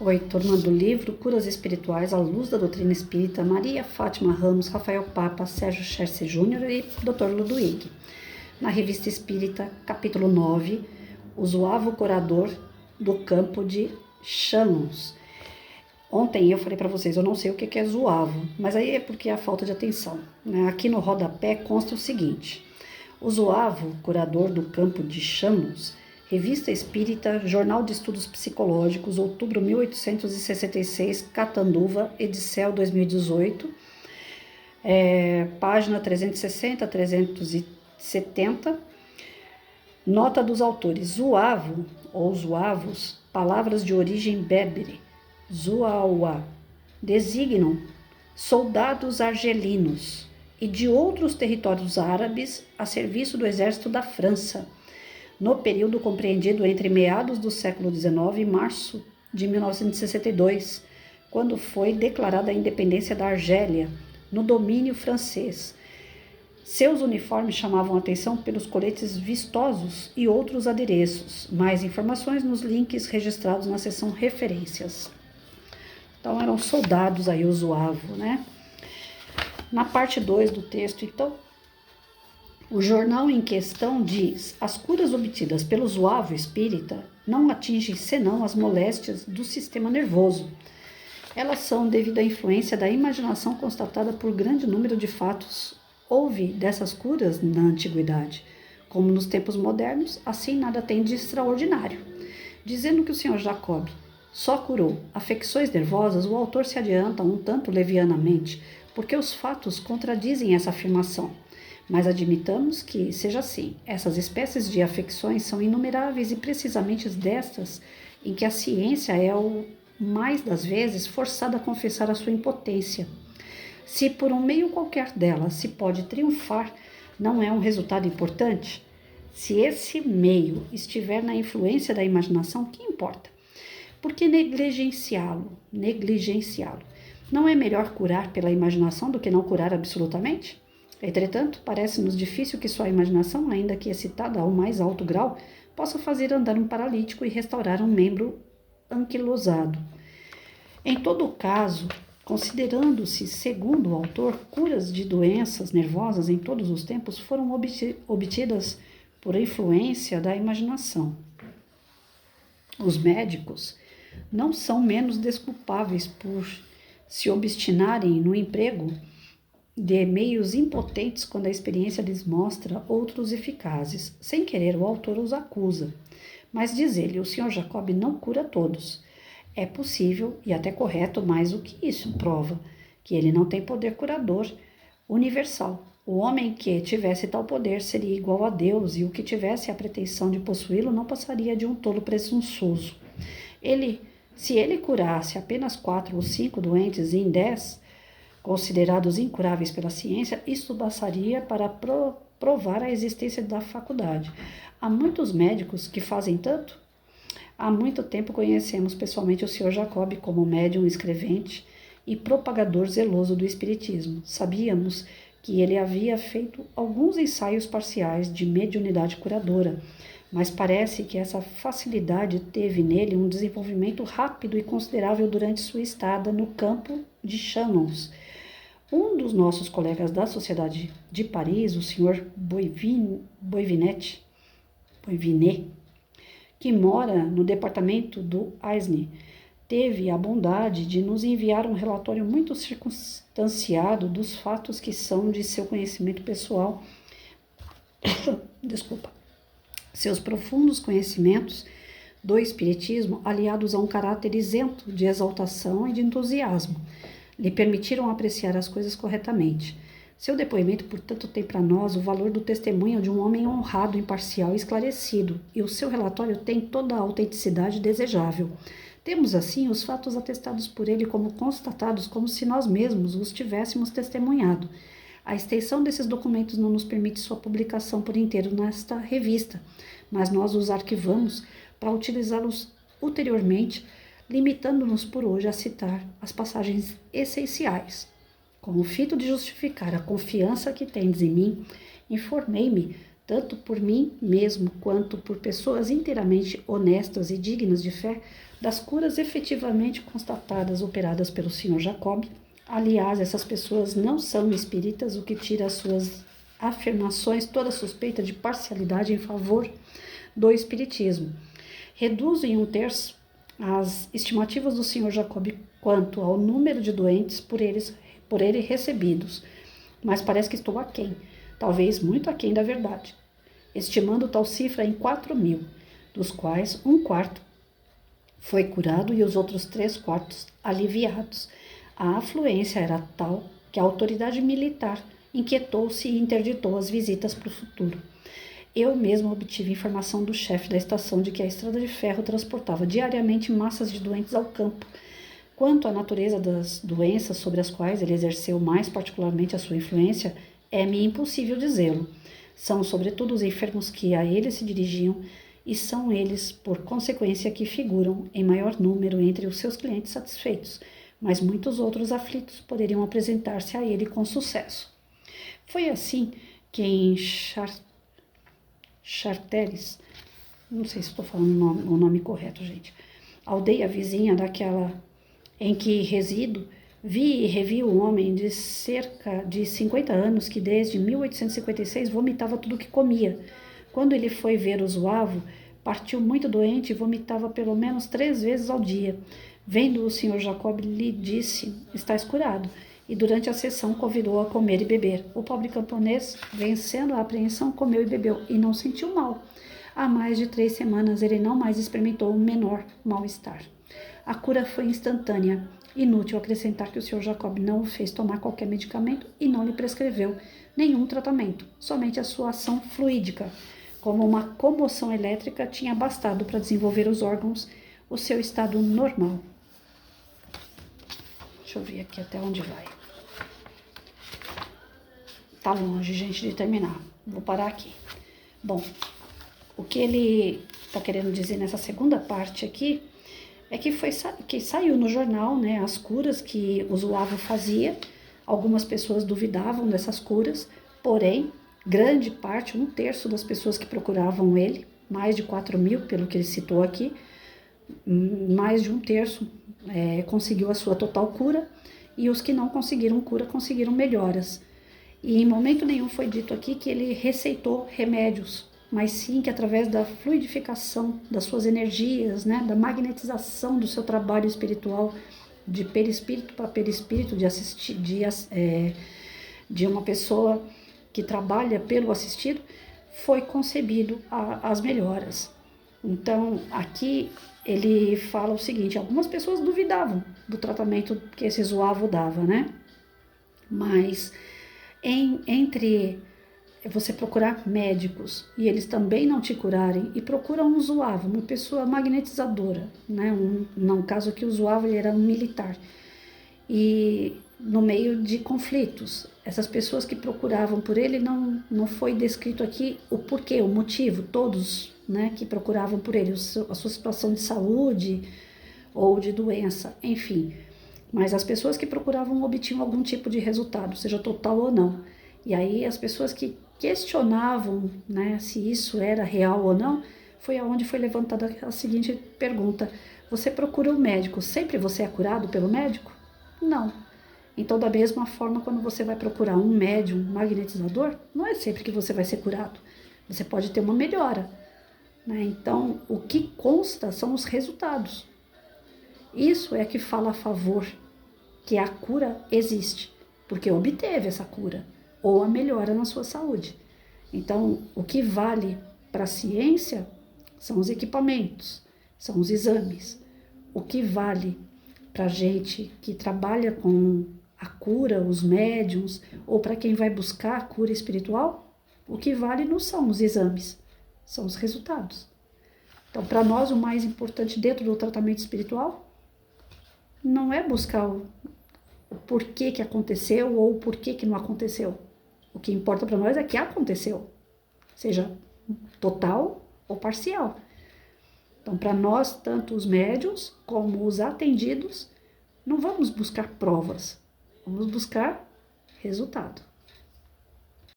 Oi, turma do livro Curas Espirituais à Luz da Doutrina Espírita, Maria Fátima Ramos, Rafael Papa, Sérgio Cherce Júnior e Dr. Ludwig. Na Revista Espírita, capítulo 9, o Zoavo Curador do Campo de Châlons. Ontem eu falei para vocês, eu não sei o que é zoavo, mas aí é porque é a falta de atenção, né? Aqui no rodapé consta o seguinte: o Zoavo Curador do Campo de Châlons, Revista Espírita, Jornal de Estudos Psicológicos, outubro 1866, Catanduva, Edicel 2018, página 360, 370. Nota dos autores: Zoavo ou zoavos, palavras de origem berbere, zoaua, designam soldados argelinos e de outros territórios árabes a serviço do exército da França, no período compreendido entre meados do século XIX e março de 1962, quando foi declarada a independência da Argélia, no domínio francês. Seus uniformes chamavam a atenção pelos coletes vistosos e outros adereços. Mais informações nos links registrados na seção referências. Então, eram soldados aí, o zoavo, né? Na parte 2 do texto, então, o jornal em questão diz: as curas obtidas pelo zoavo espírita não atingem senão as moléstias do sistema nervoso. Elas são devido à influência da imaginação constatada por grande número de fatos. Houve dessas curas na antiguidade, como nos tempos modernos, assim nada tem de extraordinário. Dizendo que o Sr. Jacob só curou afecções nervosas, o autor se adianta um tanto levianamente, porque os fatos contradizem essa afirmação. Mas admitamos que seja assim. Essas espécies de afecções são inumeráveis e precisamente destas em que a ciência é, mais das vezes, forçada a confessar a sua impotência. Se por um meio qualquer delas se pode triunfar, não é um resultado importante? Se esse meio estiver na influência da imaginação, que importa? Por que negligenciá-lo? Não é melhor curar pela imaginação do que não curar absolutamente? Entretanto, parece-nos difícil que sua imaginação, ainda que excitada ao mais alto grau, possa fazer andar um paralítico e restaurar um membro anquilosado. Em todo caso, considerando-se, segundo o autor, curas de doenças nervosas em todos os tempos foram obtidas por influência da imaginação. Os médicos não são menos desculpáveis por se obstinarem no emprego de meios impotentes quando a experiência lhes mostra outros eficazes. Sem querer, o autor os acusa. Mas diz ele, o Sr. Jacob não cura todos. É possível e até correto, mais do que isso prova que ele não tem poder curador universal. O homem que tivesse tal poder seria igual a Deus, e o que tivesse a pretensão de possuí-lo não passaria de um tolo presunçoso. Se ele curasse apenas 4 ou 5 doentes em 10, considerados incuráveis pela ciência, isto bastaria para provar a existência da faculdade. Há muitos médicos que fazem tanto. Há muito tempo conhecemos pessoalmente o Sr. Jacob como médium escrevente e propagador zeloso do espiritismo. Sabíamos que ele havia feito alguns ensaios parciais de mediunidade curadora, mas parece que essa facilidade teve nele um desenvolvimento rápido e considerável durante sua estada no campo de Châlons. Um dos nossos colegas da Sociedade de Paris, o Sr. Boivinet, que mora no departamento do Aisne, teve a bondade de nos enviar um relatório muito circunstanciado dos fatos que são de seu conhecimento pessoal. Seus profundos conhecimentos do espiritismo, aliados a um caráter isento de exaltação e de entusiasmo, lhe permitiram apreciar as coisas corretamente. Seu depoimento, portanto, tem para nós o valor do testemunho de um homem honrado, imparcial e esclarecido, e o seu relatório tem toda a autenticidade desejável. Temos, assim, os fatos atestados por ele como constatados, como se nós mesmos os tivéssemos testemunhado. A extensão desses documentos não nos permite sua publicação por inteiro nesta revista, mas nós os arquivamos para utilizá-los ulteriormente, limitando-nos por hoje a citar as passagens essenciais. Com o fito de justificar a confiança que tendes em mim, informei-me tanto por mim mesmo quanto por pessoas inteiramente honestas e dignas de fé, das curas efetivamente constatadas operadas pelo Sr. Jacob. Aliás, essas pessoas não são espíritas, o que tira as suas afirmações toda suspeita de parcialidade em favor do espiritismo. Reduzo em 1/3 as estimativas do Sr. Jacob quanto ao número de doentes por ele recebidos, mas parece que estou aquém, talvez muito aquém da verdade, estimando tal cifra em 4.000, dos quais 1/4 foi curado e os outros 3/4 aliviados. A afluência era tal que a autoridade militar inquietou-se e interditou as visitas para o futuro. Eu mesmo obtive informação do chefe da estação de que a estrada de ferro transportava diariamente massas de doentes ao campo. Quanto à natureza das doenças sobre as quais ele exerceu mais particularmente a sua influência, é-me impossível dizê-lo. São sobretudo os enfermos que a ele se dirigiam, e são eles, por consequência, que figuram em maior número entre os seus clientes satisfeitos, mas muitos outros aflitos poderiam apresentar-se a ele com sucesso. Foi assim que em Charteres, não sei se estou falando o nome correto, gente, aldeia vizinha daquela em que resido, vi e revi um homem de cerca de 50 anos que desde 1856 vomitava tudo o que comia. Quando ele foi ver o zoavo, partiu muito doente e vomitava pelo menos 3 vezes ao dia. Vendo o Sr. Jacob, lhe disse: "Estás curado", e durante a sessão convidou-o a comer e beber. O pobre camponês, vencendo a apreensão, comeu e bebeu e não sentiu mal. Há mais de 3 semanas ele não mais experimentou o menor mal-estar. A cura foi instantânea. Inútil acrescentar que o Sr. Jacob não o fez tomar qualquer medicamento e não lhe prescreveu nenhum tratamento, somente a sua ação fluídica. Como uma comoção elétrica tinha bastado para desenvolver os órgãos, o seu estado normal. Deixa eu ver aqui até onde vai. Tá longe, gente, de terminar. Vou parar aqui. Bom, o que ele está querendo dizer nessa segunda parte aqui é que saiu no jornal, né, as curas que o zoavo fazia. Algumas pessoas duvidavam dessas curas, porém, grande parte, 1/3 das pessoas que procuravam ele, mais de 4.000, pelo que ele citou aqui, mais de 1/3 conseguiu a sua total cura, e os que não conseguiram cura conseguiram melhoras. E em momento nenhum foi dito aqui que ele receitou remédios, mas sim que através da fluidificação das suas energias, né, da magnetização do seu trabalho espiritual, de perispírito para perispírito, de uma pessoa que trabalha pelo assistido, foi concebido as melhoras. Então, aqui ele fala o seguinte: algumas pessoas duvidavam do tratamento que esse zoavo dava, né? Mas entre você procurar médicos e eles também não te curarem, e procura um zoavo, uma pessoa magnetizadora, né? No caso aqui, o zoavo ele era um militar, e no meio de conflitos, essas pessoas que procuravam por ele, não foi descrito aqui o porquê, o motivo, todos, né, que procuravam por ele, a sua situação de saúde ou de doença, enfim. Mas as pessoas que procuravam obtinham algum tipo de resultado, seja total ou não. E aí as pessoas que questionavam, né, se isso era real ou não, foi aonde foi levantada a seguinte pergunta: você procura um médico, sempre você é curado pelo médico? Não. Então, da mesma forma, quando você vai procurar um médium magnetizador, não é sempre que você vai ser curado. Você pode ter uma melhora, né? Então, o que consta são os resultados. Isso é que fala a favor que a cura existe, porque obteve essa cura ou a melhora na sua saúde. Então, o que vale para a ciência são os equipamentos, são os exames. O que vale para a gente que trabalha com a cura, os médiums, ou para quem vai buscar a cura espiritual, o que vale não são os exames, são os resultados. Então, para nós, o mais importante dentro do tratamento espiritual não é buscar o porquê que aconteceu ou o porquê que não aconteceu. O que importa para nós é que aconteceu, seja total ou parcial. Então, para nós, tanto os médiuns como os atendidos, não vamos buscar provas, vamos buscar resultado.